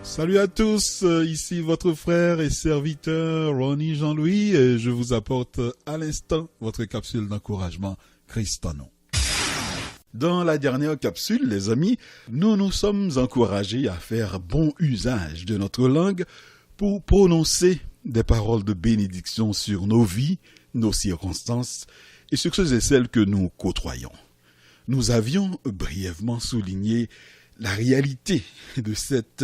Salut à tous, ici votre frère et serviteur Ronnie Jean-Louis et je vous apporte à l'instant votre capsule d'encouragement Christ en nous. Dans la dernière capsule, les amis, nous nous sommes encouragés à faire bon usage de notre langue pour prononcer des paroles de bénédiction sur nos vies, nos circonstances et sur ceux et celles que nous côtoyons. Nous avions brièvement souligné la réalité de cette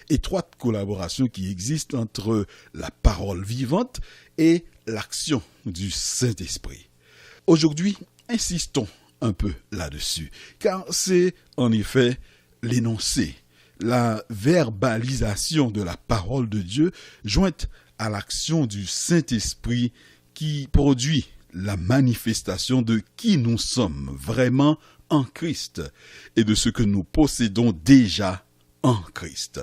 étroite collaboration qui existe entre la parole vivante et l'action du Saint-Esprit. Aujourd'hui, insistons un peu là-dessus, car c'est en effet l'énoncé, la verbalisation de la parole de Dieu jointe à l'action du Saint-Esprit qui produit la manifestation de qui nous sommes vraiment en Christ et de ce que nous possédons déjà en Christ.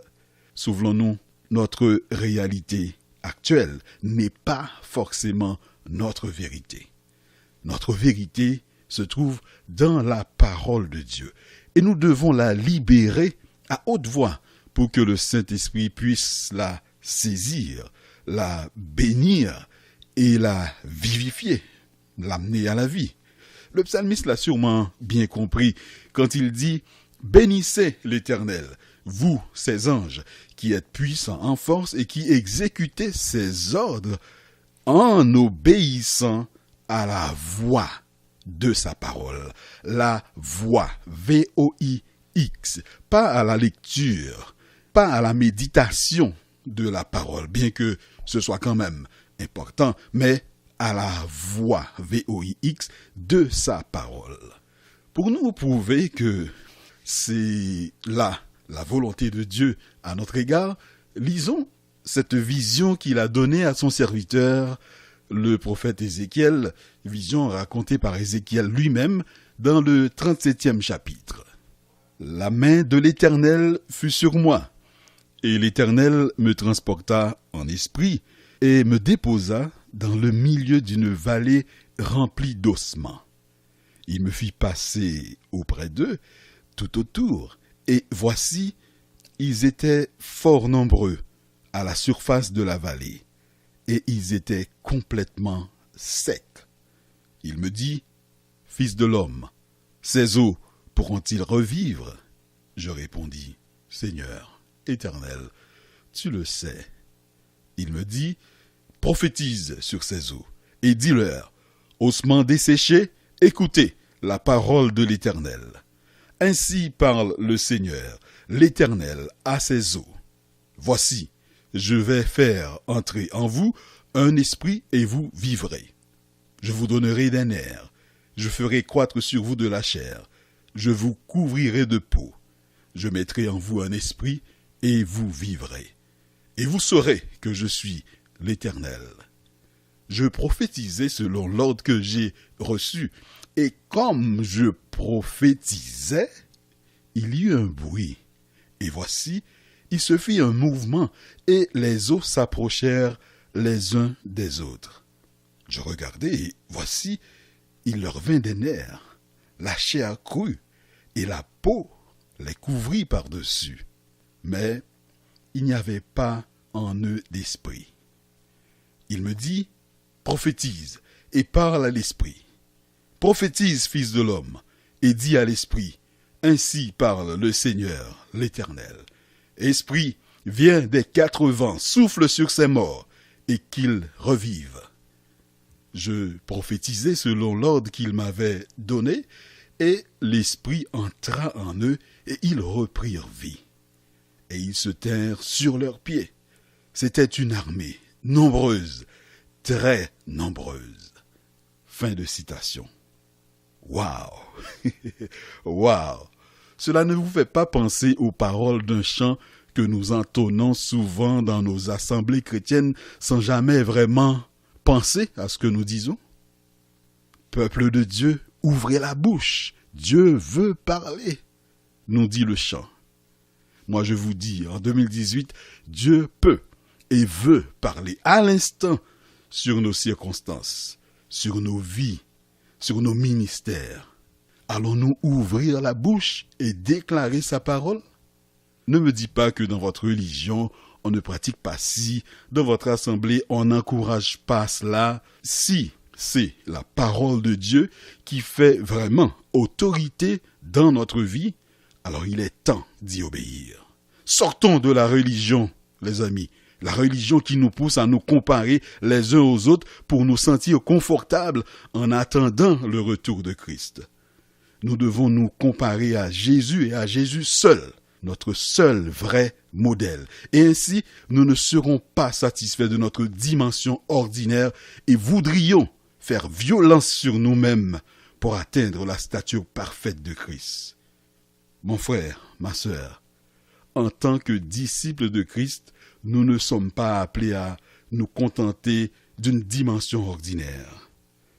Souvenons-nous, notre réalité actuelle n'est pas forcément notre vérité. Notre vérité se trouve dans la parole de Dieu et nous devons la libérer à haute voix pour que le Saint-Esprit puisse la saisir, la bénir et la vivifier, l'amener à la vie. Le psalmiste l'a sûrement bien compris quand il dit « Bénissez l'Éternel, vous, ses anges, qui êtes puissants en force et qui exécutez ses ordres en obéissant à la voix de sa parole. » La voix, V-O-I-X, pas à la lecture, pas à la méditation de la parole, bien que ce soit quand même important, mais à la voix, V-O-I-X, de sa parole. Pour nous prouver que c'est là la volonté de Dieu à notre égard, lisons cette vision qu'il a donnée à son serviteur, le prophète Ézéchiel, vision racontée par Ézéchiel lui-même dans le 37e chapitre. « La main de l'Éternel fut sur moi, et l'Éternel me transporta en esprit et me déposa dans le milieu d'une vallée remplie d'ossements. Il me fit passer auprès d'eux, tout autour, et voici, ils étaient fort nombreux à la surface de la vallée, et ils étaient complètement secs. Il me dit, « Fils de l'homme, ces eaux pourront-ils revivre ?» Je répondis, « Seigneur, Éternel, tu le sais. » Il me dit, « Prophétise sur ces eaux, et dis-leur, ossements desséchés, écoutez la parole de l'Éternel. Ainsi parle le Seigneur, l'Éternel, à ces eaux. Voici, je vais faire entrer en vous un esprit et vous vivrez. Je vous donnerai des nerfs, je ferai croître sur vous de la chair, je vous couvrirai de peau, je mettrai en vous un esprit et vous vivrez. Et vous saurez que je suis l'Éternel. Je prophétisais selon l'ordre que j'ai reçu, et comme je prophétisais, il y eut un bruit. Et voici, il se fit un mouvement, et les eaux s'approchèrent les uns des autres. Je regardai, et voici, il leur vint des nerfs, la chair crue, et la peau les couvrit par-dessus. Mais il n'y avait pas en eux d'esprit. Il me dit, prophétise et parle à l'esprit. Prophétise, fils de l'homme, et dis à l'esprit, ainsi parle le Seigneur, l'Éternel. Esprit, viens des quatre vents, souffle sur ces morts, et qu'ils revivent. Je prophétisai selon l'ordre qu'il m'avait donné, et l'esprit entra en eux, et ils reprirent vie. Et ils se tinrent sur leurs pieds. C'était une armée, nombreuse, très nombreuse. Fin de citation. Waouh! Waouh! Cela ne vous fait pas penser aux paroles d'un chant que nous entonnons souvent dans nos assemblées chrétiennes sans jamais vraiment penser à ce que nous disons? Peuple de Dieu, ouvrez la bouche, Dieu veut parler, nous dit le chant. Moi je vous dis, en 2018, Dieu peut et veut parler à l'instant sur nos circonstances, sur nos vies, sur nos ministères. Allons-nous ouvrir la bouche et déclarer sa parole? Ne me dis pas que dans votre religion, on ne pratique pas ci, dans votre assemblée, on n'encourage pas cela. Si c'est la parole de Dieu qui fait vraiment autorité dans notre vie, alors il est temps d'y obéir. Sortons de la religion, les amis, la religion qui nous pousse à nous comparer les uns aux autres pour nous sentir confortables en attendant le retour de Christ. Nous devons nous comparer à Jésus et à Jésus seul, notre seul vrai modèle. Et ainsi, nous ne serons pas satisfaits de notre dimension ordinaire et voudrions faire violence sur nous-mêmes pour atteindre la stature parfaite de Christ. Mon frère, ma sœur, en tant que disciples de Christ, nous ne sommes pas appelés à nous contenter d'une dimension ordinaire.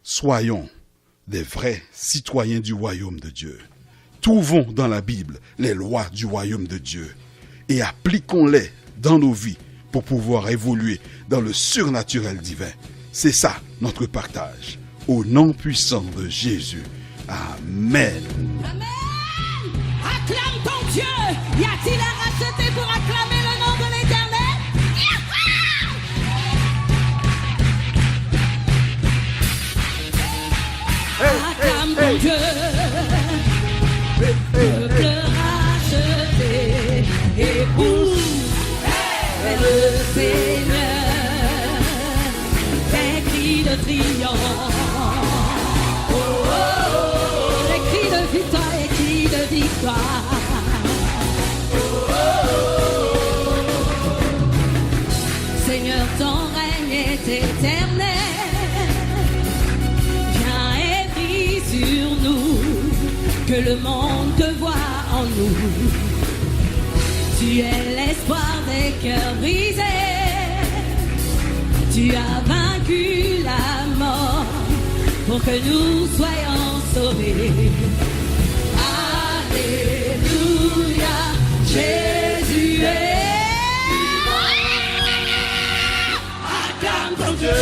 Soyons des vrais citoyens du royaume de Dieu. Trouvons dans la Bible les lois du royaume de Dieu et appliquons-les dans nos vies pour pouvoir évoluer dans le surnaturel divin. C'est ça notre partage. Au nom puissant de Jésus. Amen. Amen. Acclame ton Dieu. Y a-t-il à racheter pour acclamer le nom de l'Éternel? Acclame ton Dieu. Peuple racheté et pour le Seigneur. Des cris de triomphe. Oh, oh, oh. Des cris de victoire et cris de victoire. Oh, oh, oh. Seigneur, ton règne est éternel. Viens et brille sur nous. Que le monde te voie en nous. Tu es l'espoir des cœurs brisés. Tu as vaincu la mort pour que nous soyons sauvés. Alléluia, Jésus est vivant. Acclame ton Dieu.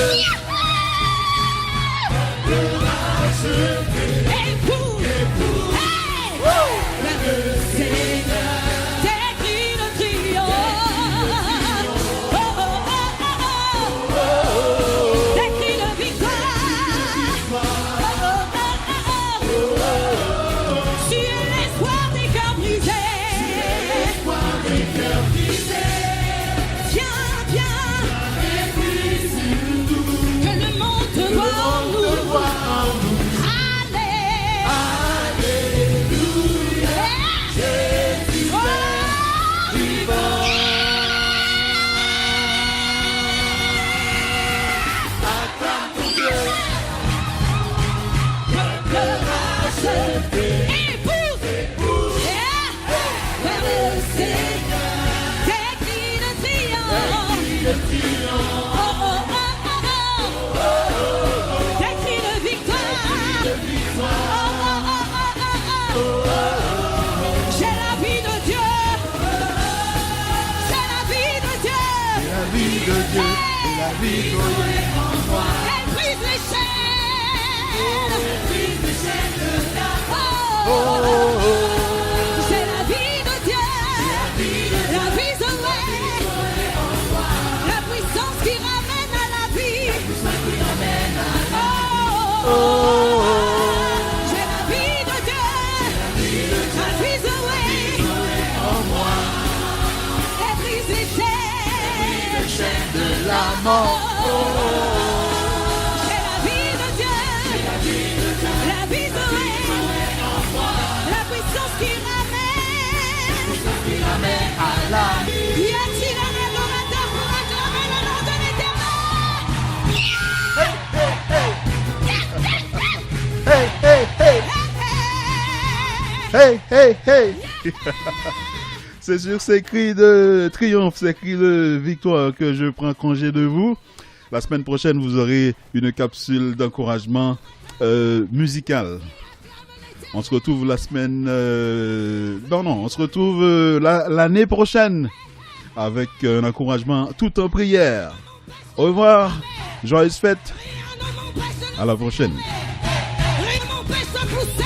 Hey, hey, hey! C'est sur ces cris de triomphe, ces cris de victoire que je prends congé de vous. La semaine prochaine, vous aurez une capsule d'encouragement musical. On se retrouve la semaine... on se retrouve l'année prochaine avec un encouragement tout en prière. Au revoir, joyeuse fête. À la prochaine. Rien ne m'empêche de pousser.